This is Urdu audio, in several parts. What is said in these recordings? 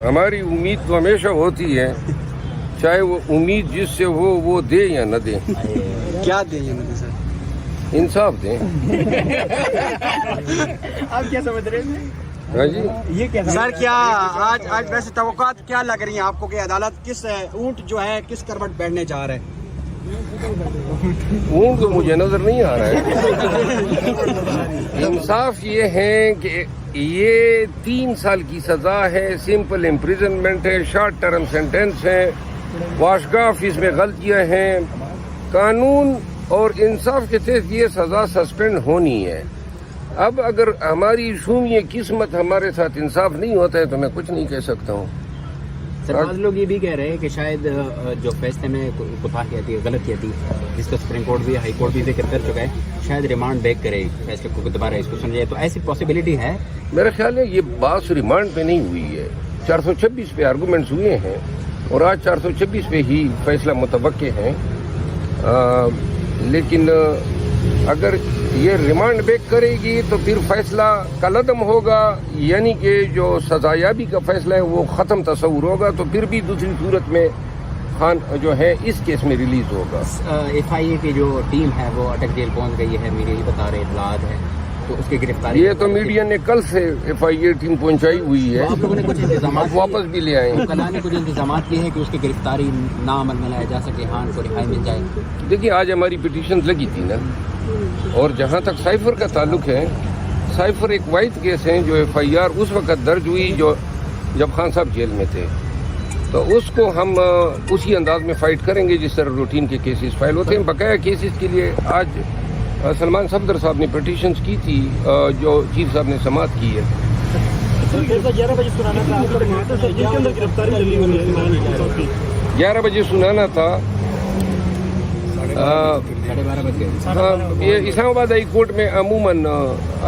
ہماری امید تو ہمیشہ ہوتی ہے، چاہے وہ امید جس سے ہو وہ دے یا نہ دے، کیا دیں یہ مجھے سر؟ انصاف دیں۔ آپ کیا سمجھ رہے ہیں؟ ہاں جی، یہ کیا سر کیا آج ویسے توقعات کیا لگ رہی ہیں آپ کو کہ عدالت کس اونٹ جو ہے کس کروٹ بیٹھنے جا رہا ہے؟ اونٹ تو مجھے نظر نہیں آ رہا ہے۔ انصاف یہ ہے کہ یہ 3 سال کی سزا ہے، سمپل امپریزنمنٹ ہے، شارٹ ٹرم سینٹینس ہے، واشگاہ فیس میں غلطیاں ہیں، قانون اور انصاف کے تحت یہ سزا سسپینڈ ہونی ہے۔ اب اگر ہماری شومی قسمت ہمارے ساتھ انصاف نہیں ہوتا ہے تو میں کچھ نہیں کہہ سکتا ہوں۔ سر بعض لوگ یہ بھی کہہ رہے ہیں کہ شاید جو فیصلے میں کوتاہی آتی ہے، غلطی آتی ہے، جس کو سپریم کورٹ بھی ہائی کورٹ بھی ذکر کر چکا ہے، شاید ریمانڈ بیک کرے فیصلے کو دوبارہ اس کو سمجھے، تو ایسی پاسبلٹی ہے؟ میرا خیال ہے یہ بات ریمانڈ پہ نہیں ہوئی ہے، 426 پہ آرگومنٹس ہوئے ہیں اور آج 426 پہ ہی فیصلہ متوقع ہے، لیکن اگر یہ ریمانڈ بیک کرے گی تو پھر فیصلہ کالعدم ہوگا، یعنی کہ جو سزایابی کا فیصلہ ہے وہ ختم تصور ہوگا، تو پھر بھی دوسری صورت میں خان جو ہے اس کیس میں ریلیز ہوگا۔ FIA کی جو ٹیم ہے وہ اٹک جیل پہنچ گئی ہے، میڈیا یہ بتا رہے اطلاعات ہے، تو اس کی گرفتاری یہ تو میڈیا نے کل سے FIA ٹیم پہنچائی ہوئی ہے، آپ لوگوں نے کچھ انتظامات واپس بھی لے آئے ہیں۔ کلا نے کچھ انتظامات کیے ہیں کہ اس کی گرفتاری نہ عمل میں لایا جا سکے، ہاں کو رہائی مل جائے؟ دیکھیے آج ہماری پٹیشن لگی تھی نا، اور جہاں تک سائفر کا تعلق ہے، سائفر ایک واحد کیس ہے جو FIR اس وقت درج ہوئی جب خان صاحب جیل میں تھے، تو اس کو ہم اسی انداز میں فائٹ کریں گے جس طرح روٹین کے کیسز فائل ہوتے ہیں۔ بقایا کیسز کے لیے آج سلمان صفدر صاحب نے پٹیشنز کی تھی جو چیف صاحب نے سماعت کی ہے۔ 11 بجے سنانا تھا، جن کے اندر گرفتاری جلدی ہونی ہے 11 بجے سنانا تھا، 12:30 بج گئے۔ یہ اسلام آباد ہائی کورٹ میں عموماً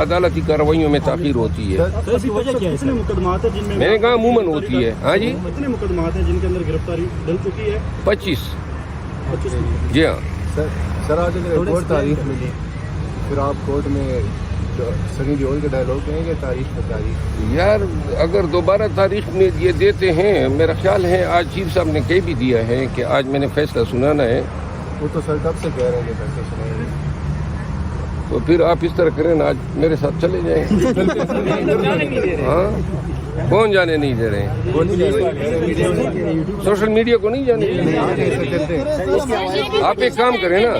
عدالتی کارروائیوں میں تاخیر ہوتی ہے۔ اس کی وجہ کیا ہے؟ کتنے مقدمات ہیں جن میں میں نے کہا عموماً ہوتی ہے۔ ہاں جی، کتنے مقدمات ہیں جن کے اندر گرفتاری ڈل چکی ہے؟ 25۔ 25 جی ہاں، سر آج اگر کورٹ تاریخ ملی پھر آپ کورٹ میں سنی دیول کے ڈائلاگ کہیں گے تاریخ پر تاریخ؟ یار اگر دوبارہ تاریخ میں یہ دیتے ہیں، میرا خیال ہے آج چیف صاحب نے کہہ بھی دیا ہے کہ آج میں نے فیصلہ سنانا ہے، وہ تو سر کب سے کہہ رہے ہیں کہ فیصلہ سنائیں گے، تو پھر آپ اس طرح کریں نا، آج میرے ساتھ چلے جائیں۔ ہاں، کون جانے نہیں دے رہے ہیں؟ سوشل میڈیا کو نہیں جانے دے رہے۔ آپ ایک کام کریں نا،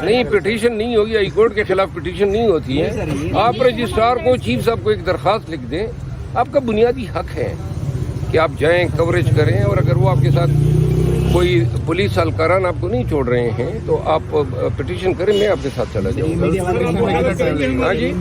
نہیں پٹیشن نہیں ہوگی، ہائی کورٹ کے خلاف پٹیشن نہیں ہوتی ہے، آپ رجسٹرار کو چیف صاحب کو ایک درخواست لکھ دیں، آپ کا بنیادی حق ہے کہ آپ جائیں کوریج کریں، اور اگر وہ آپ کے ساتھ کوئی پولیس اہلکاران آپ کو نہیں چھوڑ رہے ہیں تو آپ پٹیشن کریں، میں آپ کے ساتھ چلا جاؤں گا۔ ہاں جی،